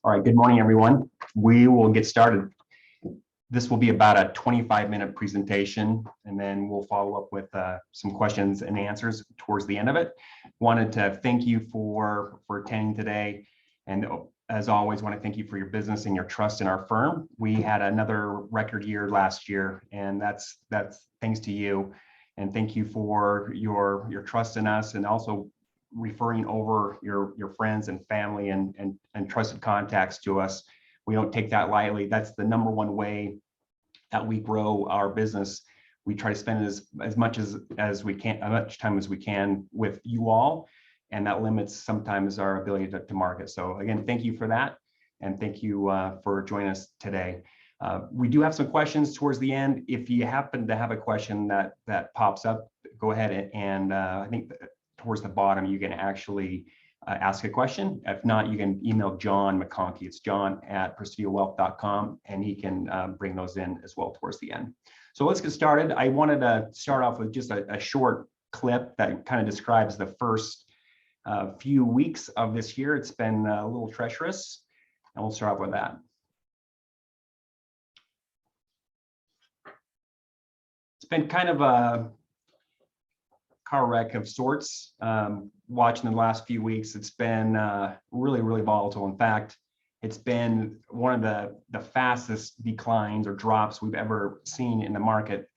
All right, good morning, everyone. We will get started. This will be about a 25-minute presentation, and then we'll follow up with some questions and answers towards the end of it. Wanted to thank you for attending today. And as always, want to thank you for your business and your trust in our firm. We had another record year last year, and that's thanks to you. And thank you for your trust in us, and also referring over your friends and family and trusted contacts to us. We don't take that lightly. That's the number one way that we grow our business. We try to spend as much as we can, as much time as we can with you all, and that limits sometimes our ability to market. So again, thank you for that, and thank you for joining us today. We do have some questions towards the end. If you happen to have a question that pops up, go ahead and I think towards the bottom you can actually ask a question. If not, you can email John McConkey. It's john@presidiowealth.com, and he can bring those in as well towards the end. So let's get started. I wanted to start off with just a short clip that kind of describes the first few weeks of this year. It's been a little treacherous, and we'll start off with that. It's been kind of a car wreck of sorts. Watching the last few weeks, it's been really volatile. In fact, it's been one of the fastest declines or drops we've ever seen in the market,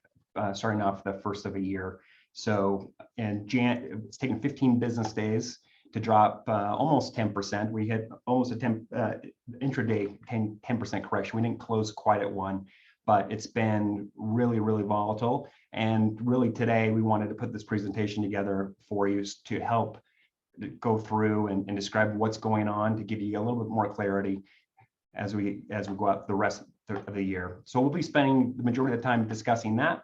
starting off the first of the year. So, it's taken 15 business days to drop almost 10%. We had almost a intraday 10% correction. We didn't close quite at one, but it's been really volatile. And really today we wanted to put this presentation together for you to help go through and describe what's going on, to give you a little bit more clarity as we go out the rest of the year. So we'll be spending the majority of the time discussing that.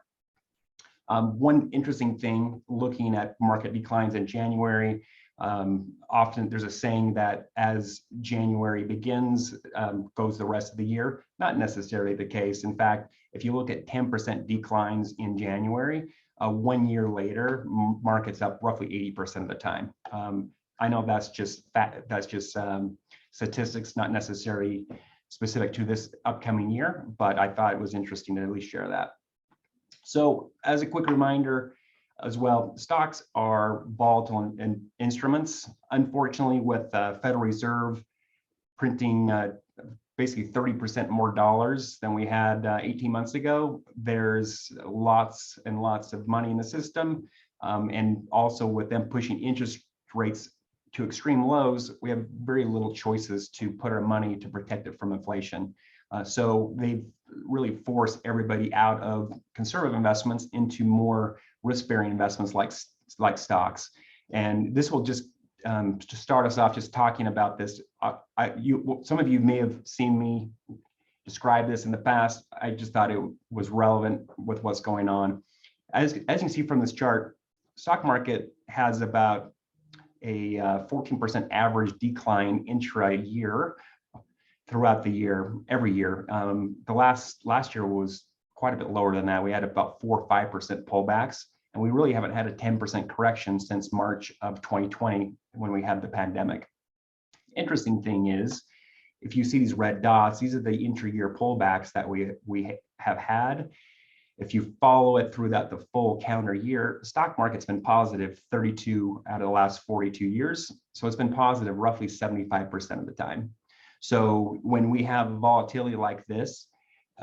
One interesting thing, looking at market declines in January, often there's a saying that as January begins, goes the rest of the year. Not necessarily the case. In fact, if you look at 10% declines in January, 1 year later, market's up roughly 80% of the time. I know that's just statistics, not necessarily specific to this upcoming year, but I thought it was interesting to at least share that. So as a quick reminder, as well, stocks are volatile instruments. Unfortunately, with the Federal Reserve printing basically 30% more dollars than we had 18 months ago, there's lots and lots of money in the system. And also with them pushing interest rates to extreme lows, we have very little choices to put our money to protect it from inflation. So they've really forced everybody out of conservative investments into more risk-bearing investments like stocks. And this will just to start us off, just talking about this. Some of you may have seen me describe this in the past. I just thought it was relevant with what's going on. As you can see from this chart, stock market has about a 14% average decline intra-year throughout the year, every year. The last year was quite a bit lower than that. We had about 4 or 5% pullbacks, and we really haven't had a 10% correction since March of 2020 when we had the pandemic. Interesting thing is, if you see these red dots, these are the intra-year pullbacks that we have had. If you follow it through the full calendar year, the stock market's been positive 32 out of the last 42 years. So it's been positive roughly 75% of the time. So when we have volatility like this,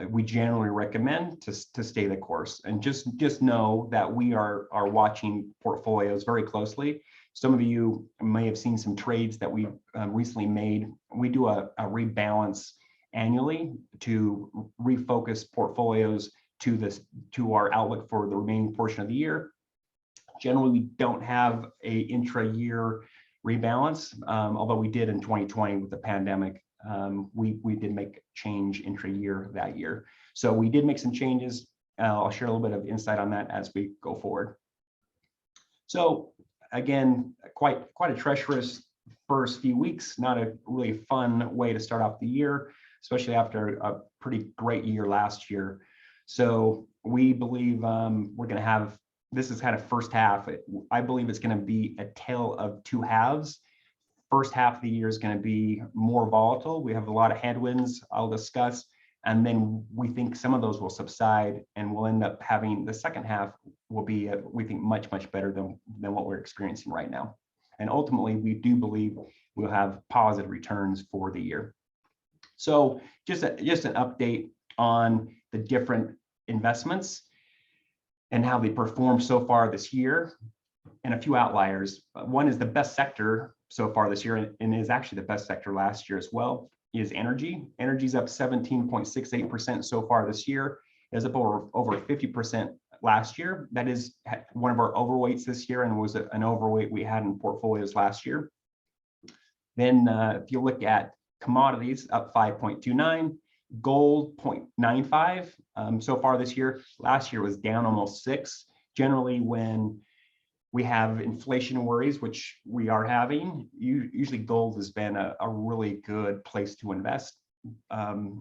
we generally recommend to stay the course, and just know that we are watching portfolios very closely. Some of you may have seen some trades that we recently made. We do a rebalance annually to refocus portfolios to our outlook for the remaining portion of the year. Generally, we don't have a intra-year rebalance, although we did in 2020 with the pandemic. We did make change intra-year that year. So we did make some changes. I'll share a little bit of insight on that as we go forward. So again, quite a treacherous first few weeks. Not a really fun way to start off the year, especially after a pretty great year last year. So we believe we're going to have, this is kind of first half. I believe it's going to be a tale of two halves. first half of the year is going to be more volatile. We have a lot of headwinds I'll discuss, and then we think some of those will subside, and we'll end up having the second half will be, we think, much better than what we're experiencing right now. And ultimately, we do believe we'll have positive returns for the year. So just an update on the different investments and how they performed so far this year, and a few outliers. One is the best sector so far this year, and is actually the best sector last year as well, is energy. Energy's up 17.68% so far this year. It was up over 50% last year. That is one of our overweights this year, and was an overweight we had in portfolios last year. Then if you look at commodities, up 5.29, gold 0.95 so far this year. Last year was down almost 6. Generally, when we have inflation worries, which we are having, usually gold has been a really good place to invest.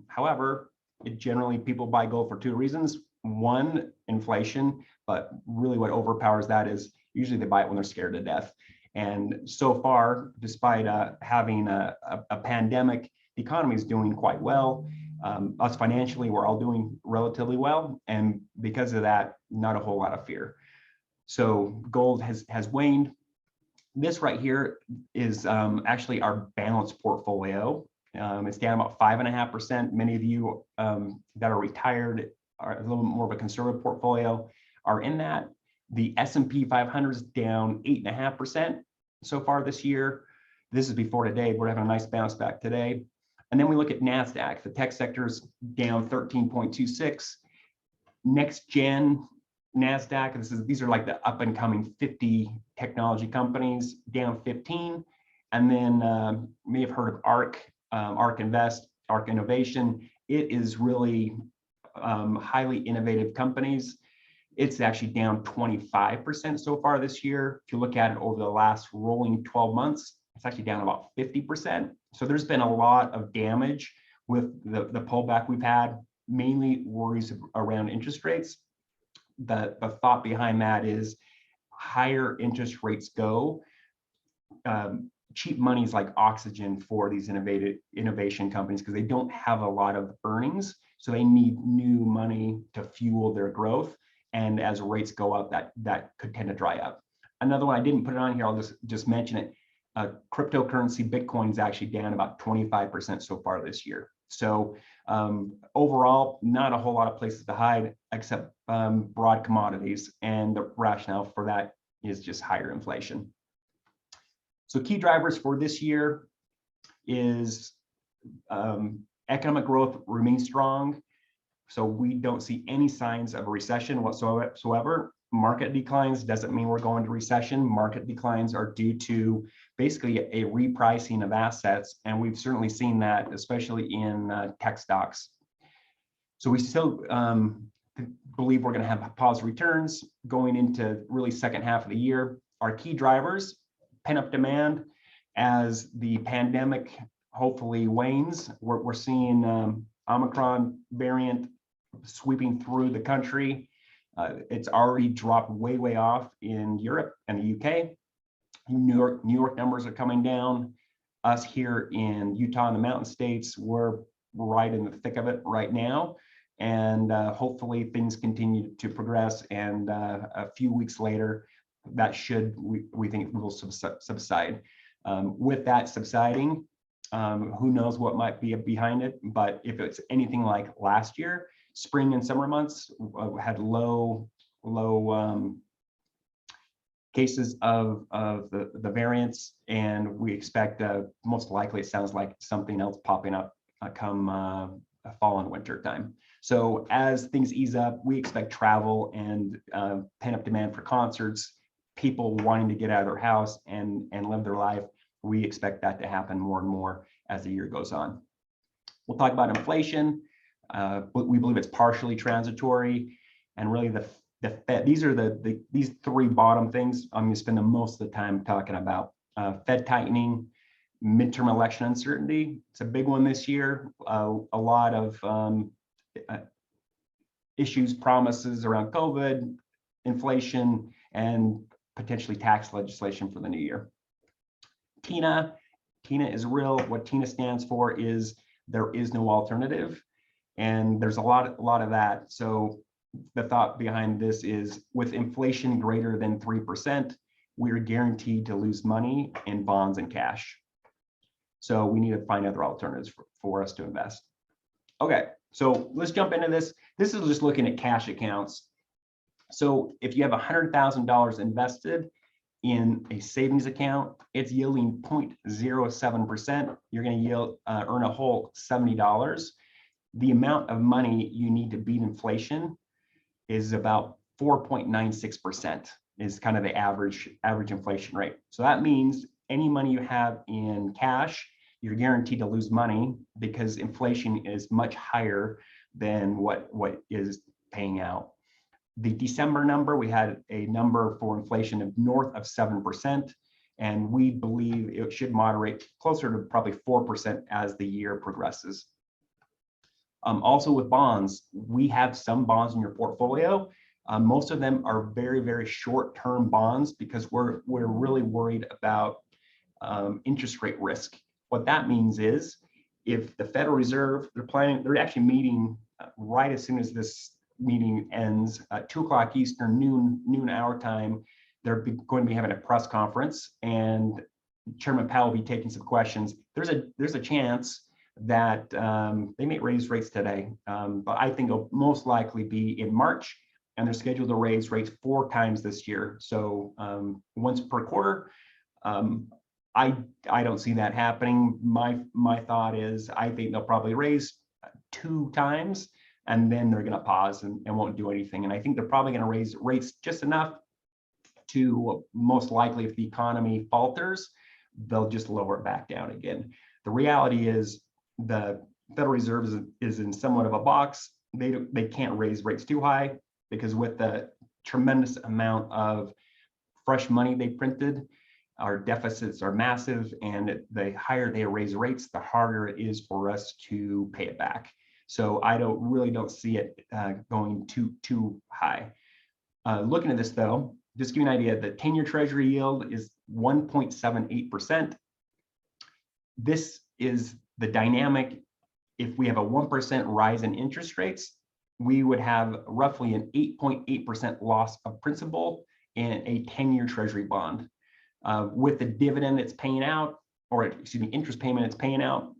However, generally people buy gold for 2 reasons. One, inflation, but really what overpowers that is usually they buy it when they're scared to death. And so far, despite having a pandemic, the economy is doing quite well. Us financially, we're all doing relatively well. And because of that, not a whole lot of fear. So gold has waned. This right here is actually our balanced portfolio. It's down about 5.5%. Many of you that are retired, are a little more of a conservative portfolio, are in that. The S&P 500 is down 8.5% so far this year. This is before today. We're having a nice bounce back today. And then we look at Nasdaq. The tech sector is down 13.26. Next gen Nasdaq, these are like the up and coming 50 technology companies, down 15. And then may have heard of ARK Invest, ARK Innovation. It is really highly innovative companies. It's actually down 25% so far this year. If you look at it over the last rolling 12 months, it's actually down about 50%. So there's been a lot of damage with the pullback we've had, mainly worries around interest rates. The thought behind that is higher interest rates go, cheap money is like oxygen for these innovation companies because they don't have a lot of earnings. So they need new money to fuel their growth. And as rates go up, that could tend to dry up. Another one, I didn't put it on here, I'll just mention it. Cryptocurrency, Bitcoin is actually down about 25% so far this year. So overall, not a whole lot of places to hide except broad commodities. And the rationale for that is just higher inflation. So key drivers for this year is economic growth remains strong. So we don't see any signs of a recession whatsoever. Market declines doesn't mean we're going to recession. Market declines are due to basically a repricing of assets. And we've certainly seen that, especially in tech stocks. So we still believe we're going to have positive returns going into really second half of the year. Our key drivers, pent-up demand as the pandemic hopefully wanes. We're seeing Omicron variant sweeping through the country. It's already dropped way off in Europe and the UK. New York numbers are coming down. Us here in Utah and the Mountain States, we're right in the thick of it right now. And hopefully things continue to progress. And a few weeks later, that should, we think, will subside. With that subsiding, who knows what might be behind it. But if it's anything like last year, spring and summer months had low cases of the variants, and we expect most likely it sounds like something else popping up come fall and winter time. So as things ease up, we expect travel and pent-up demand for concerts, people wanting to get out of their house and live their life. We expect that to happen more and more as the year goes on. We'll talk about inflation. We believe it's partially transitory, and really the Fed. These are these 3 bottom things I'm going to spend the most of the time talking about. Fed tightening, midterm election uncertainty. It's a big one this year. A lot of issues, promises around COVID, inflation, and potentially tax legislation for the new year. Tina, TINA is real. What TINA stands for is there is no alternative. And there's a lot of that. So the thought behind this is with inflation greater than 3%, we're guaranteed to lose money in bonds and cash. So we need to find other alternatives for us to invest. Okay, so let's jump into this. This is just looking at cash accounts. So if you have $100,000 invested in a savings account, it's yielding 0.07%. You're going to earn a whole $70. The amount of money you need to beat inflation is about 4.96% is kind of the average inflation rate. So that means any money you have in cash, you're guaranteed to lose money because inflation is much higher than what is paying out. The December number, we had a number for inflation of north of 7%, and we believe it should moderate closer to probably 4% as the year progresses. Also with bonds, we have some bonds in your portfolio. Most of them are very, very short-term bonds because we're really worried about interest rate risk. What that means is if the Federal Reserve, they're actually meeting right as soon as this meeting ends, 2 o'clock Eastern, noon our time, they're going to be having a press conference, and Chairman Powell will be taking some questions. There's a chance that they may raise rates today, but I think it'll most likely be in March, and they're scheduled to raise rates 4 times this year. So once per quarter. I don't see that happening. My thought is I think they'll probably raise 2 times, and then they're going to pause and won't do anything. And I think they're probably going to raise rates just enough to most likely, if the economy falters, they'll just lower it back down again. The reality is the Federal Reserve is in somewhat of a box. They can't raise rates too high because with the tremendous amount of fresh money they printed, our deficits are massive, and the higher they raise rates, the harder it is for us to pay it back. So I really don't see it going too high. Looking at this though, just to give you an idea, the 10-year Treasury yield is 1.78%. This is the dynamic. If we have a 1% rise in interest rates, we would have roughly an 8.8% loss of principal in a 10-year Treasury bond. With the dividend it's paying out, or excuse me, interest payment it's paying out,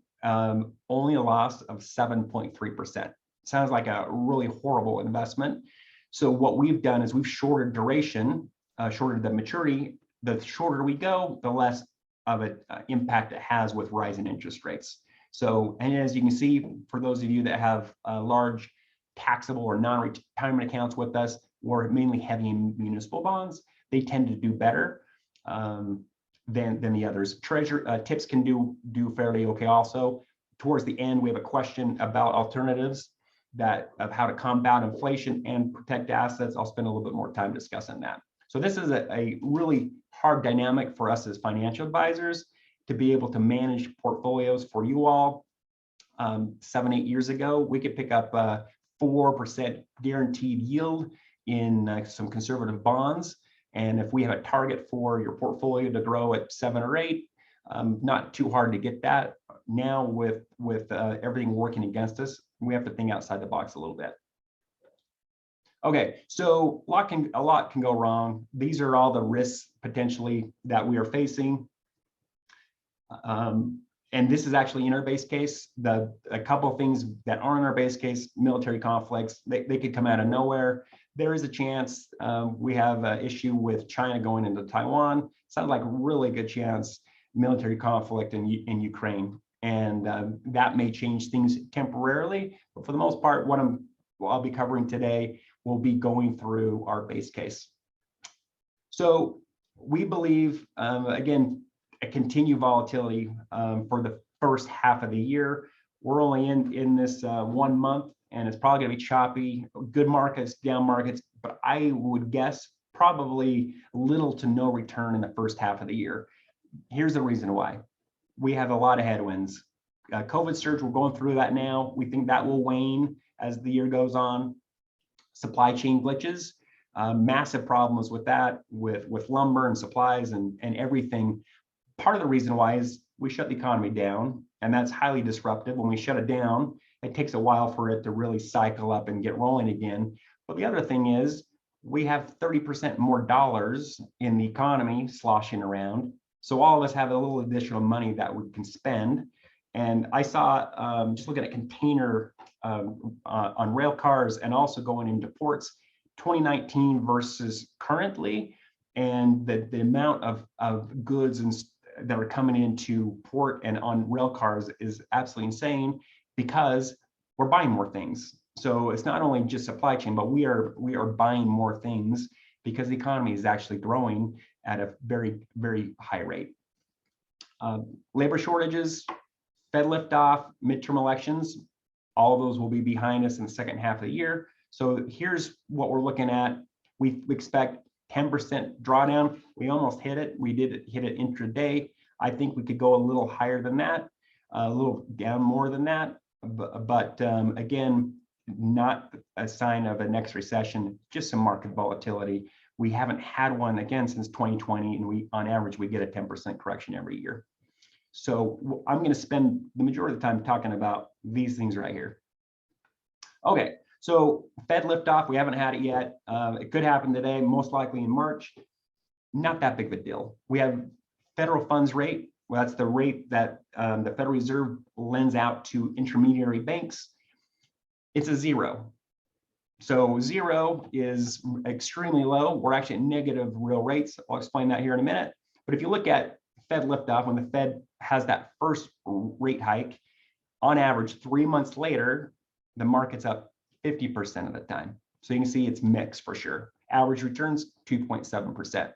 only a loss of 7.3%. Sounds like a really horrible investment. So what we've done is we've shorted duration, shorted the maturity. The shorter we go, the less of an impact it has with rising interest rates. So, and as you can see, for those of you that have large taxable or non-retirement accounts with us, we're mainly heavy in municipal bonds. They tend to do better than the others. Treasury tips can do fairly okay also. Towards the end, we have a question about alternatives of how to combat inflation and protect assets. I'll spend a little bit more time discussing that. So this is a really hard dynamic for us as financial advisors to be able to manage portfolios for you all. 7-8 years ago, we could pick up 4% guaranteed yield in some conservative bonds. And if we have a target for your portfolio to grow at 7 or 8, not too hard to get that. Now with everything working against us, we have to think outside the box a little bit. Okay, so a lot can go wrong. These are all the risks potentially that we are facing. And this is actually in our base case. A couple of things that aren't in our base case, military conflicts, they could come out of nowhere. There is a chance we have an issue with China going into Taiwan. Sounds like a really good chance military conflict in Ukraine. And that may change things temporarily. But for the most part, what I'll be covering today will be going through our base case. So we believe, again, a continued volatility for the first half of the year. We're only in this 1 month, and it's probably going to be choppy, good markets, down markets, but I would guess probably little to no return in the first half of the year. Here's the reason why. We have a lot of headwinds. COVID surge, we're going through that now. We think that will wane as the year goes on. Supply chain glitches, massive problems with that, with lumber and supplies and everything. part of the reason why is we shut the economy down, and that's highly disruptive. When we shut it down, it takes a while for it to really cycle up and get rolling again. But the other thing is we have 30% more dollars in the economy sloshing around. So all of us have a little additional money that we can spend. And I saw, just looking at container on rail cars and also going into ports, 2019 versus currently, and the amount of goods that are coming into port and on rail cars is absolutely insane because we're buying more things. So it's not only just supply chain, but we are buying more things because the economy is actually growing at a very, very high rate. Labor shortages, Fed liftoff, midterm elections, all of those will be behind us in the second half of the year. So here's what we're looking at. We expect 10% drawdown. We almost hit it. We did hit it intraday. I think we could go a little higher than that, a little down more than that. But again, not a sign of a next recession, just some market volatility. We haven't had one again since 2020, and on average, we get a 10% correction every year. So I'm going to spend the majority of the time talking about these things right here. Okay, so Fed liftoff, we haven't had it yet. It could happen today, most likely in March. Not that big of a deal. We have federal funds rate. Well, that's the rate that the Federal Reserve lends out to intermediary banks. It's a 0. So 0 is extremely low. We're actually at negative real rates. I'll explain that here in a minute. But if you look at Fed liftoff, when the Fed has that first rate hike, on average, 3 months later, the market's up 50% of the time. So you can see it's mixed for sure. Average returns 2.7%.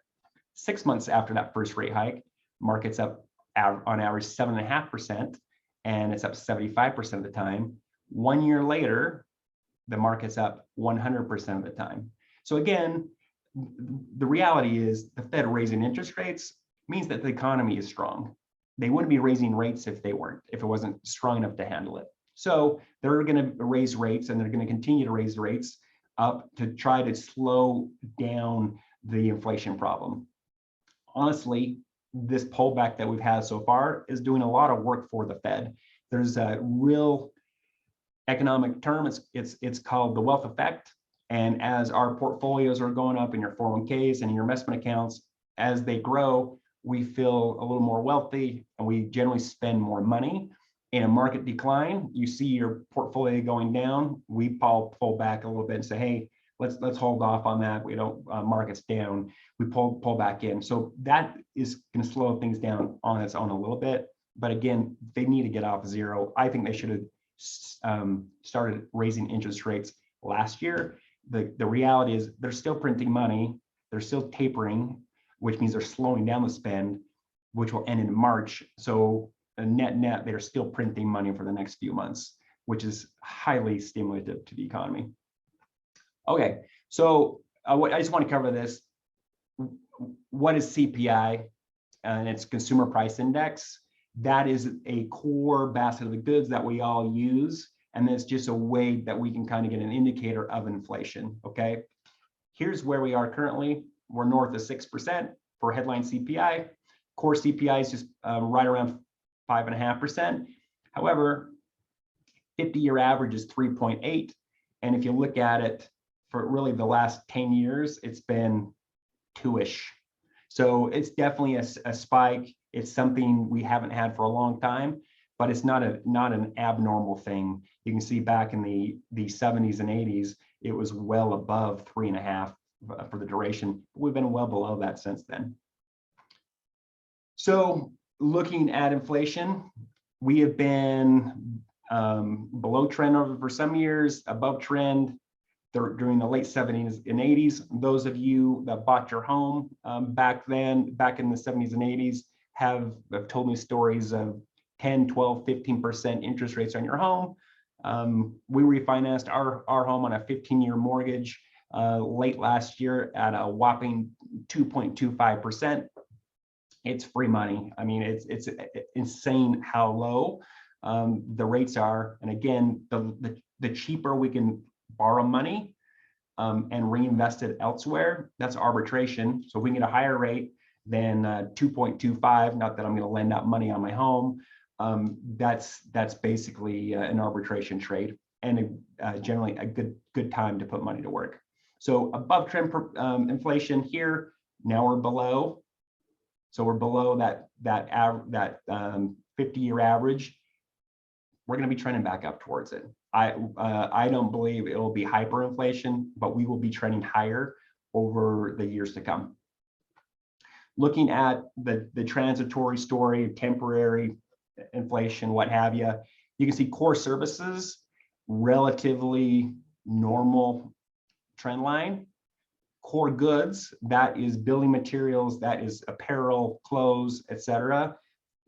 6 months after that first rate hike, market's up on average 7.5%, and it's up 75% of the time. 1 year later, the market's up 100% of the time. So again, the reality is the Fed raising interest rates means that the economy is strong. They wouldn't be raising rates if it wasn't strong enough to handle it. So they're going to raise rates, and they're going to continue to raise rates up to try to slow down the inflation problem. Honestly, this pullback that we've had so far is doing a lot of work for the Fed. There's a real economic term, it's called the wealth effect. And as our portfolios are going up in your 401ks and your investment accounts, as they grow, we feel a little more wealthy, and we generally spend more money. In a market decline, you see your portfolio going down, we pull back a little bit and say, hey, let's hold off on that. We don't markets down, we pull back in. So that is going to slow things down on its own a little bit. But again, they need to get off 0. I think they should have started raising interest rates last year. The reality is they're still printing money, they're still tapering, which means they're slowing down the spend, which will end in March. So net, they're still printing money for the next few months, which is highly stimulative to the economy. Okay, so I just want to cover this. What is CPI? And it's Consumer Price Index. That is a core basket of the goods that we all use. And it's just a way that we can kind of get an indicator of inflation, okay? Here's where we are currently. We're north of 6% for headline CPI. Core CPI is just right around 5.5%. However, 50-year average is 3.8. And if you look at it for really the last 10 years, it's been 2-ish. So it's definitely a spike. It's something we haven't had for a long time, but it's not an abnormal thing. You can see back in the 70s and 80s, it was well above 3.5 for the duration. We've been well below that since then. So looking at inflation, we have been below trend over for some years, above trend during the late 70s and 80s. Those of you that bought your home back in the 70s and 80s have told me stories of 10, 12, 15% interest rates on your home. We refinanced our home on a 15-year mortgage late last year at a whopping 2.25%. It's free money. I mean, it's insane how low the rates are. And again, the cheaper we can borrow money and reinvest it elsewhere, that's arbitration. So if we can get a higher rate, than 2.25. Not that I'm going to lend out money on my home. That's basically an arbitration trade, and generally a good time to put money to work. So above trend inflation here. Now we're below. So we're below that 50-year average. We're going to be trending back up towards it. I don't believe it will be hyperinflation, but we will be trending higher over the years to come. Looking at the transitory story, temporary inflation, what have you, you can see core services, relatively normal trend line. Core goods, that is building materials, that is apparel, clothes, etc.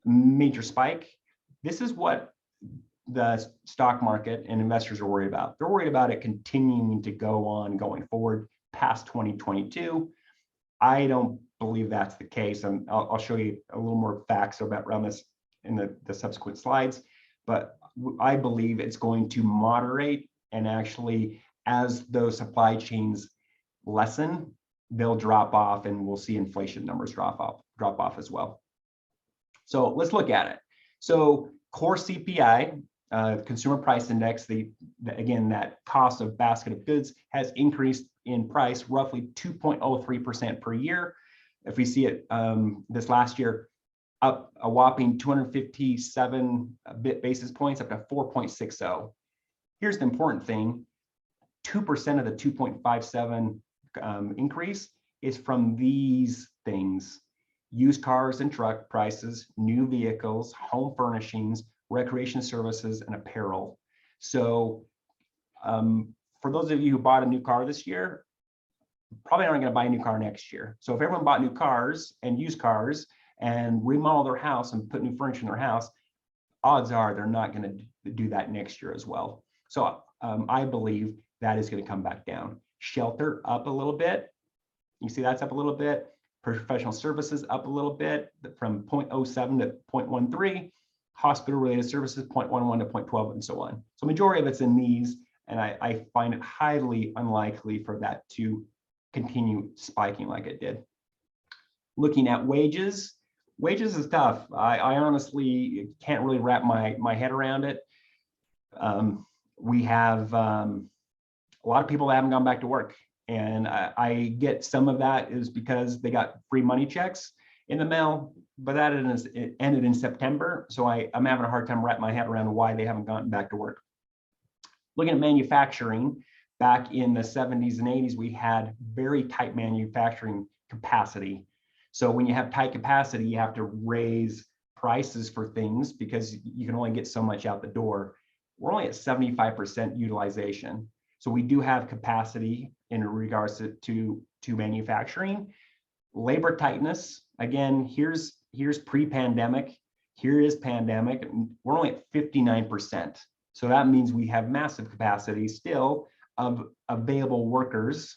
Major spike. This is what the stock market and investors are worried about. They're worried about it continuing to go on going forward past 2022. I don't believe that's the case. And I'll show you a little more facts around this in the subsequent slides. But I believe it's going to moderate, and actually, as those supply chains lessen, they'll drop off, and we'll see inflation numbers drop off as well. So let's look at it. So core CPI, consumer price index, again, that cost of basket of goods has increased in price roughly 2.03% per year. If we see it this last year, up a whopping 257 basis points, up to 4.60. Here's the important thing: 2% of the 2.57 increase is from these things: used cars and truck prices, new vehicles, home furnishings, recreation services, and apparel. So for those of you who bought a new car this year, probably aren't going to buy a new car next year. So if everyone bought new cars and used cars and remodel their house and put new furniture in their house, odds are they're not going to do that next year as well. So I believe that is going to come back down. Shelter up a little bit. You see that's up a little bit. Professional services up a little bit from 0.07 to 0.13. Hospital-related services 0.11 to 0.12, and so on. So majority of it's in these, and I find it highly unlikely for that to continue spiking like it did. Looking at wages. Wages is tough. I honestly can't really wrap my head around it. We have a lot of people that haven't gone back to work, and I get some of that is because they got free money checks in the mail, but that it ended in September. So I'm having a hard time wrapping my head around why they haven't gotten back to work. Looking at manufacturing, back in the 70s and 80s, we had very tight manufacturing capacity. So when you have tight capacity, you have to raise prices for things because you can only get so much out the door. We're only at 75% utilization. So we do have capacity in regards to manufacturing. Labor tightness, again, here's pre-pandemic, here is pandemic, we're only at 59%. So that means we have massive capacity still of available workers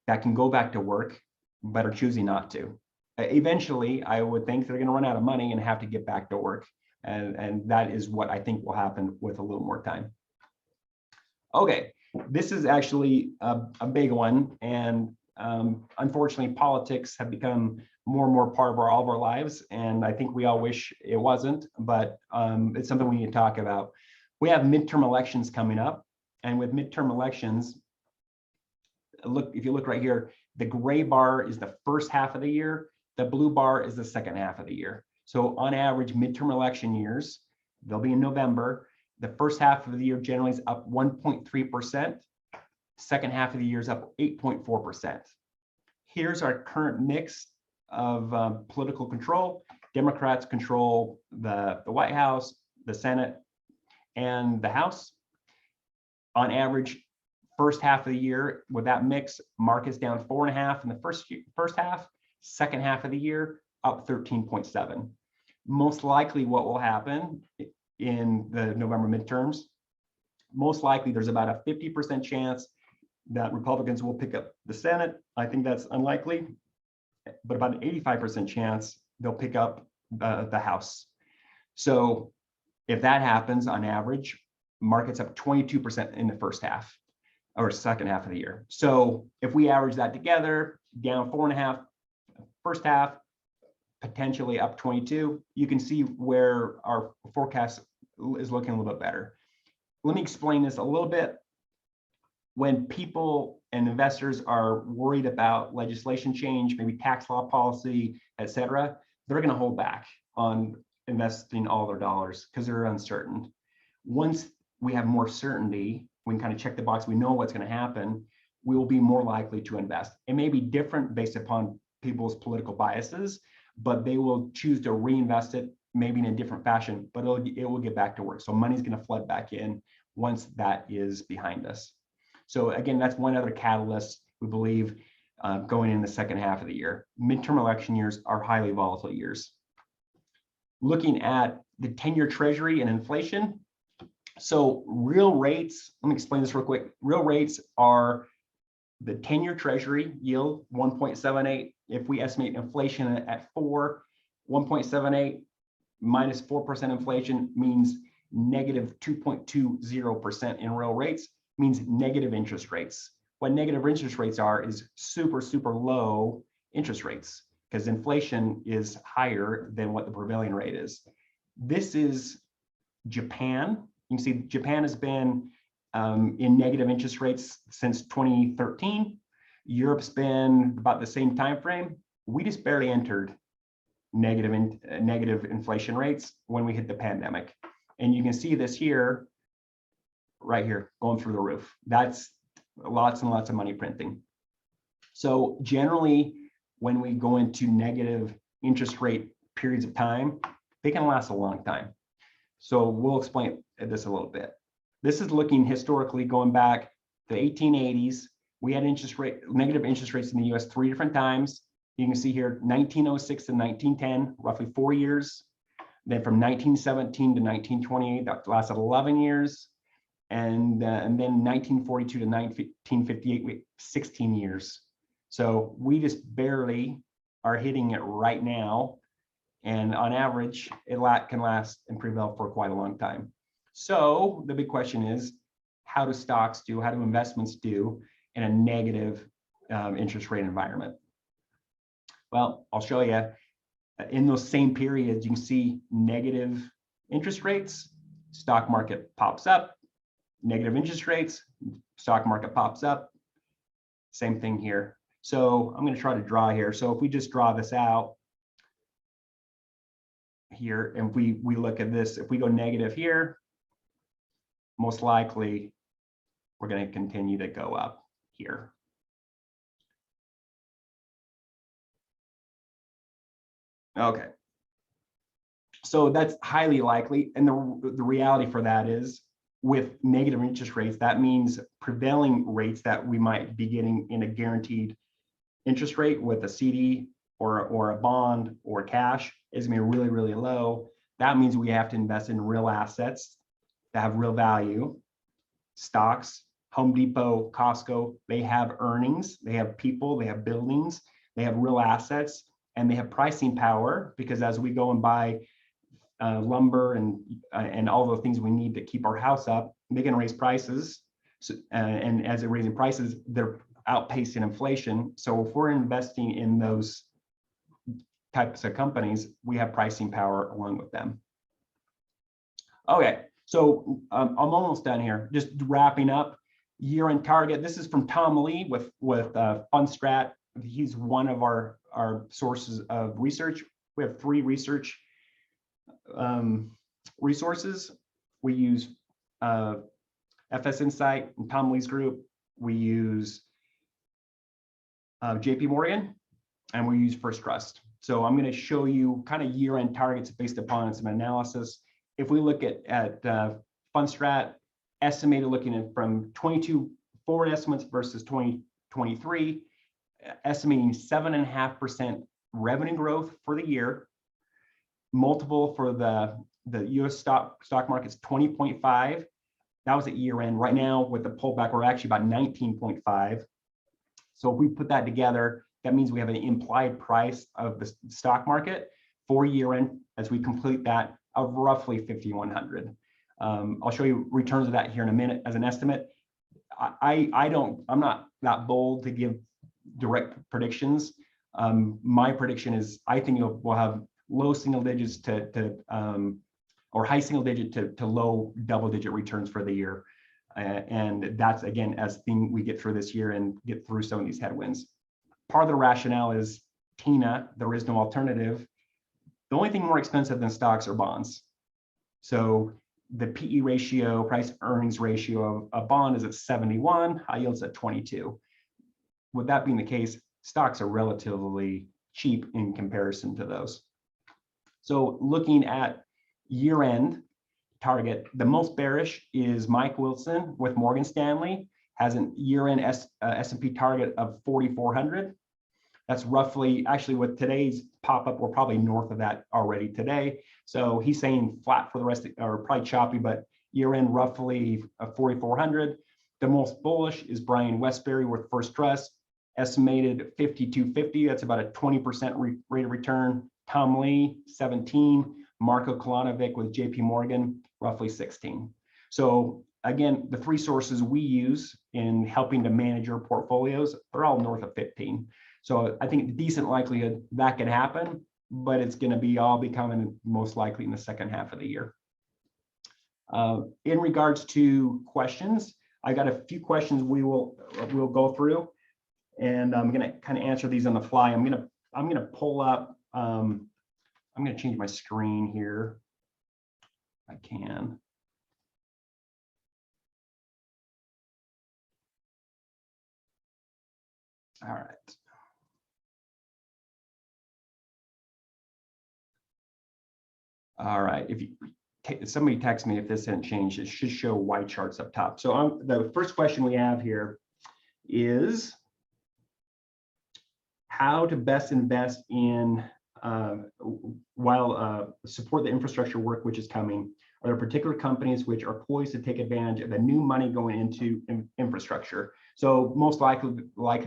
that can go back to work, but are choosing not to. Eventually, I would think they're going to run out of money and have to get back to work. And that is what I think will happen with a little more time. Okay, this is actually a big one. And unfortunately, politics have become more and more part of all of our lives. And I think we all wish it wasn't, but it's something we need to talk about. We have midterm elections coming up. And with midterm elections, if you look right here, the gray bar is the first half of the year. The blue bar is the second half of the year. So on average, midterm election years, they'll be in November. The first half of the year generally is up 1.3%. Second half of the year is up 8.4%. Here's our current mix of political control. Democrats control the White House, the Senate, and the House. On average, first half of the year with that mix, markets down 4.5 in the first half. Second half of the year, up 13.7. Most likely what will happen in the November midterms, most likely there's about a 50% chance that Republicans will pick up the Senate. I think that's unlikely, but about an 85% chance they'll pick up the House. So if that happens, on average, markets up 22% in the first half or second half of the year. So if we average that together, down 4.5 first half, potentially up 22. You can see where our forecast is looking a little bit better. Let me explain this a little bit. When people and investors are worried about legislation change, maybe tax law policy, et cetera, they're going to hold back on investing all their dollars because they're uncertain. Once we have more certainty, we can kind of check the box, we know what's going to happen, we will be more likely to invest. It may be different based upon people's political biases, but they will choose to reinvest it maybe in a different fashion, but it will get back to work. So money's going to flood back in once that is behind us. So again, that's one other catalyst we believe going in the second half of the year. Midterm election years are highly volatile years. Looking at the 10-year Treasury and inflation. So real rates, let me explain this real quick. Real rates are the 10-year Treasury yield, 1.78. If we estimate inflation at 4, 1.78 minus 4% inflation means negative 2.20% in real rates, means negative interest rates. What negative interest rates are is super, super low interest rates because inflation is higher than what the prevailing rate is. This is Japan. You can see Japan has been in negative interest rates since 2013. Europe's been about the same time frame. We just barely entered negative inflation rates when we hit the pandemic. And you can see this here, right here, going through the roof. That's lots and lots of money printing. So generally, when we go into negative interest rate periods of time, they can last a long time. So we'll explain this a little bit. This is looking historically going back to the 1880s. We had negative interest rates in the US 3 different times. You can see here 1906 to 1910, roughly 4 years. Then from 1917 to 1928, that lasted 11 years. And then 1942 to 1958, 16 years. So we just barely are hitting it right now. And on average, it can last and prevail for quite a long time. So the big question is, how do stocks do, how do investments do in a negative interest rate environment? Well, I'll show you. In those same periods, you can see negative interest rates, stock market pops up, negative interest rates, stock market pops up, same thing here. So I'm going to try to draw here. So if we just draw this out here, and we look at this, if we go negative here, most likely we're going to continue to go up here. Okay. So that's highly likely. And the reality for that is with negative interest rates, that means prevailing rates that we might be getting in a guaranteed interest rate with a CD or a bond or cash is going to be really, really low. That means we have to invest in real assets that have real value. Stocks, Home Depot, Costco, they have earnings, they have people, they have buildings, they have real assets, and they have pricing power because as we go and buy lumber and all the things we need to keep our house up, they can raise prices. So, and as they're raising prices, they're outpacing inflation. So if we're investing in those types of companies, we have pricing power along with them. Okay, so I'm almost done here. Just wrapping up. Year-end target. This is from Tom Lee with Fundstrat. He's one of our sources of research. We have 3 research resources. We use FS Insight and Tom Lee's group. We use JP Morgan, and we use First Trust. So I'm going to show you kind of year-end targets based upon some analysis. If we look at Fundstrat, estimated looking at from 22 forward estimates versus 2023, estimating 7.5% revenue growth for the year. Multiple for the U.S. stock market's 20.5. That was at year end. Right now, with the pullback, we're actually about 19.5. So if we put that together, that means we have an implied price of the stock market for year end as we complete that of roughly 5,100. I'll show you returns of that here in a minute as an estimate. I'm not that bold to give direct predictions. My prediction is I think we'll have low single digits or high single digit to low double digit returns for the year. And that's, again, as we get through this year and get through some of these headwinds. Part of the rationale is TINA, there is no alternative. The only thing more expensive than stocks are bonds. So the PE ratio, price earnings ratio of a bond is at 71, high yields at 22. With that being the case, stocks are relatively cheap in comparison to those. So looking at year-end target, the most bearish is Mike Wilson with Morgan Stanley, has a year-end S&P target of 4,400. That's roughly, actually with today's pop-up, we're probably north of that already today. So he's saying flat for the rest, or probably choppy, but year-end roughly 4,400. The most bullish is Brian Westbury with First Trust, estimated 5,250. That's about a 20% rate of return. Tom Lee, 17. Marko Kolanovic with JP Morgan, roughly 16. So again, the three sources we use in helping to manage your portfolios, they're all north of 15. So I think decent likelihood that can happen, but it's going to be all becoming most likely in the second half of the year. In regards to questions, I got a few questions we'll go through, and I'm going to kind of answer these on the fly. I'm going to pull up. I'm going to change my screen here. I can. All right. All right. If you somebody text me if this hasn't changed, it should show white charts up top. So the first question we have here is how to best invest in while support the infrastructure work which is coming. Are there particular companies which are poised to take advantage of the new money going into infrastructure? So most likely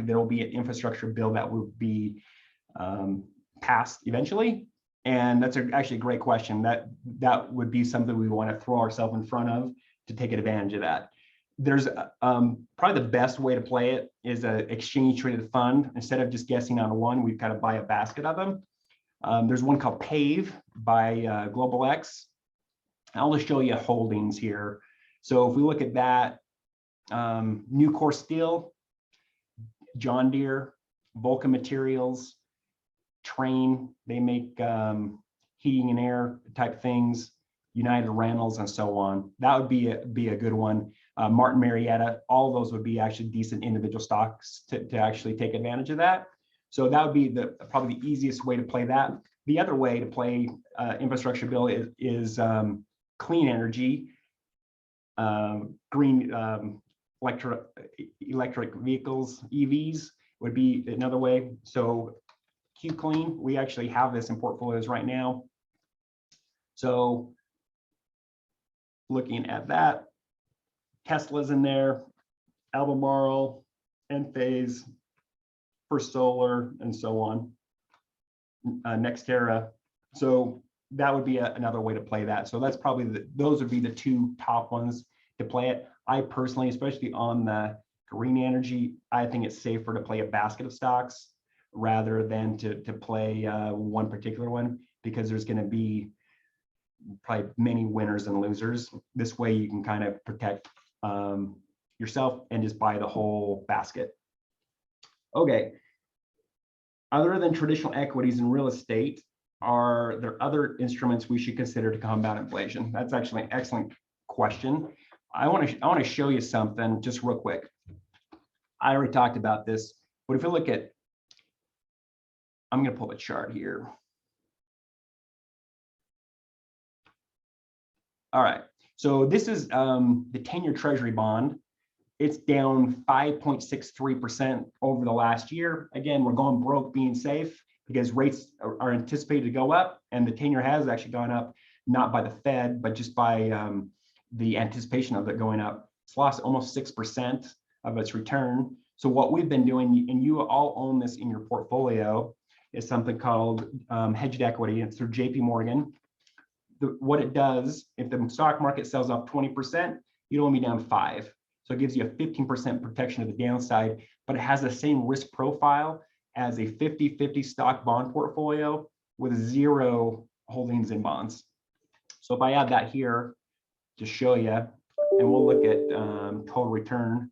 there will be an infrastructure bill that will be passed eventually. And that's actually a great question. That would be something we want to throw ourselves in front of to take advantage of that. There's probably the best way to play it is an exchange traded fund. Instead of just guessing on one, we've got to buy a basket of them. There's one called PAVE by Global X. I'll just show you holdings here. So if we look at that, Nucor Steel, John Deere, Vulcan Materials, Train, they make heating and air type things, United Rentals, and so on. That would be a good one. Martin Marietta, all of those would be actually decent individual stocks to actually take advantage of that. So that would be probably the easiest way to play that. The other way to play infrastructure bill is clean energy, green electric vehicles, EVs would be another way. So Q Clean, we actually have this in portfolios right now. So looking at that, Tesla's in there, Albemarle, Enphase, First Solar, and so on, Nextera. So that would be another way to play that. So that's probably those would be the two top ones to play it. I personally, especially on the green energy, I think it's safer to play a basket of stocks rather than to play one particular one, because there's going to be probably many winners and losers. This way you can kind of protect yourself and just buy the whole basket. Okay. Other than traditional equities and real estate, are there other instruments we should consider to combat inflation? That's actually an excellent question. I want to show you something just real quick. I already talked about this, but if you look at, I'm going to pull a chart here. All right, so this is the 10-year Treasury bond. It's down 5.63% over the last year. Again, we're going broke being safe because rates are anticipated to go up, and the 10-year has actually gone up, not by the Fed, but just by the anticipation of it going up. It's lost almost 6% of its return. So what we've been doing, and you all own this in your portfolio, is something called Hedged Equity. It's through JP Morgan. What it does, if the stock market sells off 20%, you'd only be down 5%. So it gives you a 15% protection of the downside, but it has the same risk profile as a 50-50 stock bond portfolio with 0 holdings in bonds. So if I add that here to show you, and we'll look at total return,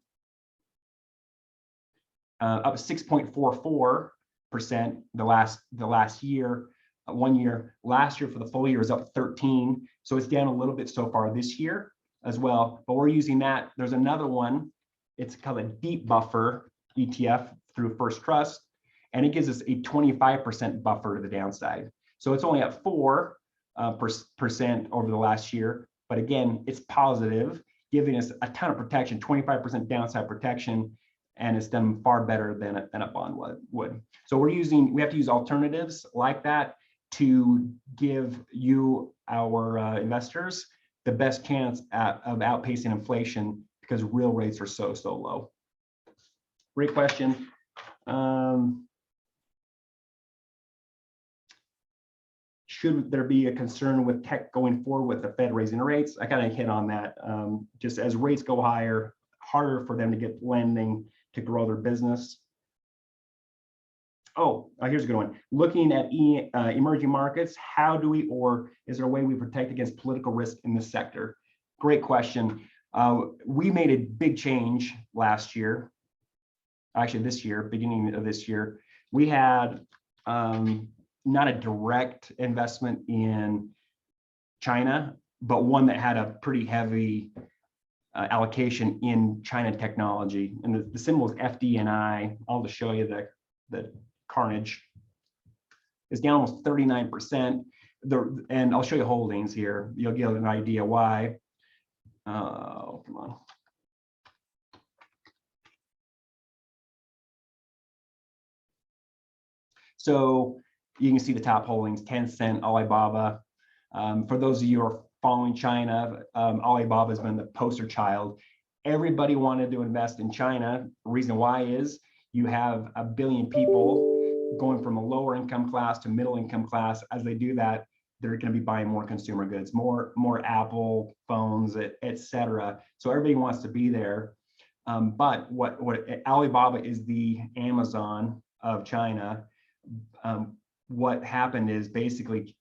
up 6.44% the last year, 1 year. Last year for the full year is up 13, so it's down a little bit so far this year as well. But we're using that. There's another one. It's called a deep buffer ETF through First Trust, and it gives us a 25% buffer to the downside. So it's only at 4% over the last year, but again, it's positive, giving us a ton of protection, 25% downside protection, and it's done far better than a bond would. So we have to use alternatives like that to give you, our investors, the best chance of outpacing inflation because real rates are so low. Great question. Should there be a concern with tech going forward with the Fed raising rates? I kind of hit on that. Just as rates go higher, harder for them to get lending to grow their business. Oh, here's a good one. Looking at emerging markets, how do we, or is there a way we protect against political risk in this sector? Great question. We made a big change last year. Actually, this year, beginning of this year, we had not a direct investment in China, but one that had a pretty heavy allocation in China technology. And the symbol is FDNI. I'll just show you the carnage. It's down almost 39%. And I'll show you holdings here. You'll get an idea why. Oh, come on. So you can see the top holdings: Tencent, Alibaba. For those of you who are following China, Alibaba has been the poster child. Everybody wanted to invest in China. The reason why is you have 1 billion people going from a lower income class to middle income class. As they do that, they're going to be buying more consumer goods, more Apple phones, etc. So everybody wants to be there. But what Alibaba is the Amazon of China. What happened is basically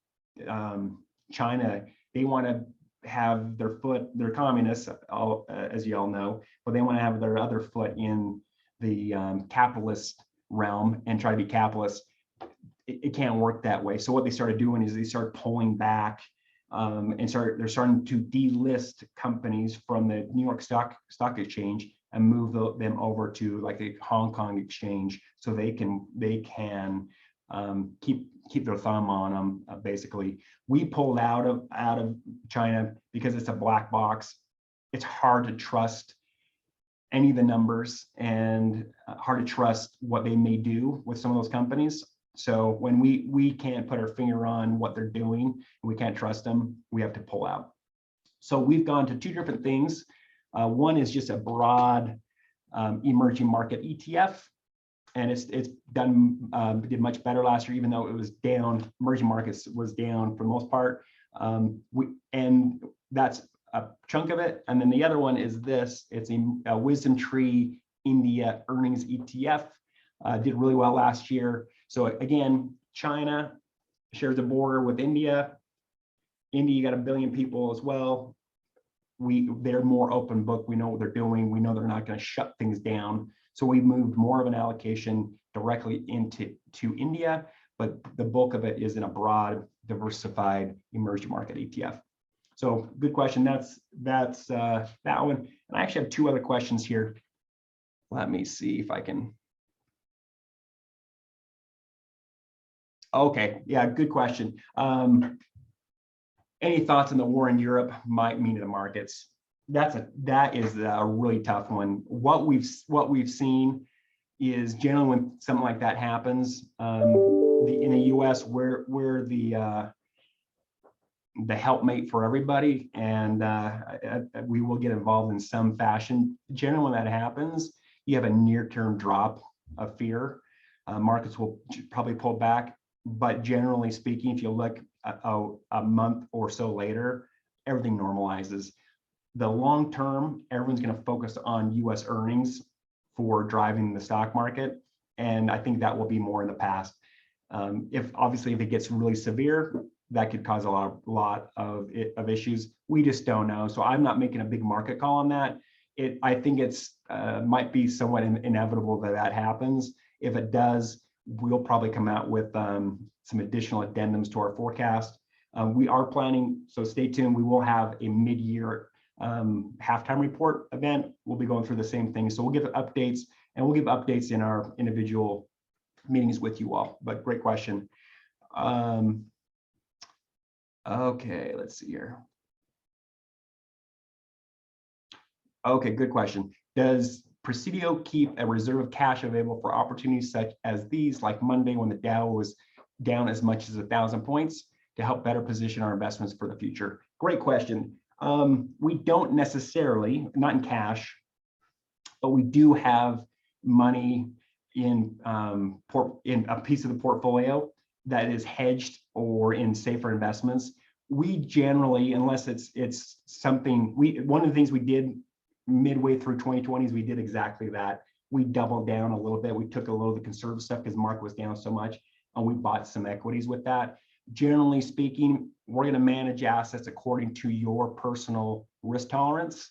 China, they want to have they're communists, as you all know, but they want to have their other foot in the capitalist realm and try to be capitalist. It can't work that way. So what they started doing is they started pulling back and they're starting to delist companies from the New York Stock Exchange and move them over to like the Hong Kong exchange, so they can keep their thumb on them. Basically, we pulled out of China because it's a black box. It's hard to trust any of the numbers and hard to trust what they may do with some of those companies. So when we can't put our finger on what they're doing and we can't trust them, we have to pull out. So we've gone to 2 different things. One is just a broad emerging market ETF, and it's did much better last year, even though it was down. Emerging markets was down for the most part, and that's a chunk of it. And then the other one is this. It's a Wisdom Tree India Earnings ETF. Did really well last year. So again, China shares a border with India. India, you got 1 billion people as well. They're more open book. We know what they're doing. We know they're not going to shut things down. So we moved more of an allocation directly to India, but the bulk of it is in a broad, diversified emerging market ETF. So good question. That's that one. And I actually have 2 other questions here. Let me see if I can. Okay, yeah, good question. Any thoughts on the war in Europe might mean to the markets? That is a really tough one. What we've seen is generally when something like that happens, in the U.S. we're the helpmate for everybody, and we will get involved in some fashion. Generally, when that happens, you have a near-term drop of fear. Markets will probably pull back. But generally speaking, if you look a month or so later, everything normalizes. The long term, everyone's going to focus on U.S. earnings for driving the stock market. and I think that will be more in the past. If it gets really severe, that could cause a lot of issues. We just don't know. So I'm not making a big market call on that. I think it's might be somewhat inevitable that happens. If it does, we'll probably come out with some additional addendums to our forecast. We are planning, so stay tuned. We will have a mid-year halftime report event. We'll be going through the same thing. So we'll give updates, and we'll give updates in our individual meetings with you all. But great question. Okay, let's see here. Okay, good question. Does Presidio keep a reserve of cash available for opportunities such as these, like Monday when the Dow was down as much as 1,000 points, to help better position our investments for the future? Great question. We don't necessarily, not in cash, but we do have money in a piece of the portfolio that is hedged or in safer investments. We generally, unless it's something, one of the things we did midway through 2020 is we did exactly that. We doubled down a little bit. We took a little of the conservative stuff because the market was down so much, and we bought some equities with that. Generally speaking, we're going to manage assets according to your personal risk tolerance,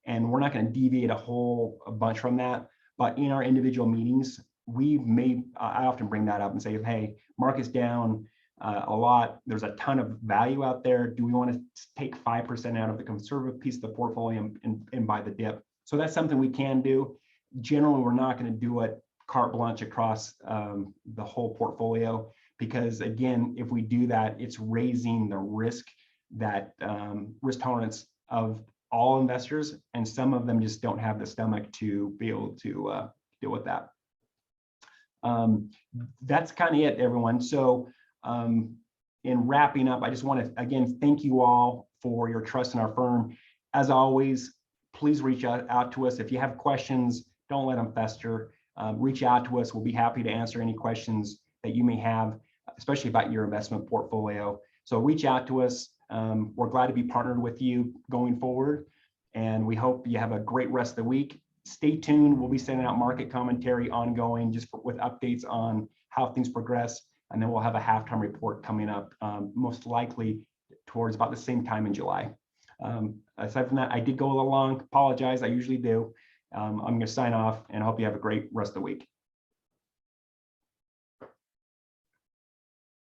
and we're not going to deviate a bunch from that. But in our individual meetings, I often bring that up and say, hey, market's down a lot. There's a ton of value out there. Do we want to take 5% out of the conservative piece of the portfolio and buy the dip? So that's something we can do. Generally, we're not going to do it carte blanche across the whole portfolio, because again, if we do that, it's raising the risk tolerance of all investors, and some of them just don't have the stomach to be able to deal with that. That's kind of it, everyone. So in wrapping up, I just want to again thank you all for your trust in our firm. As always, please reach out to us if you have questions. Don't let them fester. Reach out to us. We'll be happy to answer any questions that you may have, especially about your investment portfolio. So reach out to us. We're glad to be partnered with you going forward, and we hope you have a great rest of the week. Stay tuned. We'll be sending out market commentary ongoing, just with updates on how things progress, and then we'll have a halftime report coming up, most likely towards about the same time in July. Aside from that, I did go a little long. Apologize. I usually do. I'm going to sign off, and I hope you have a great rest of the week.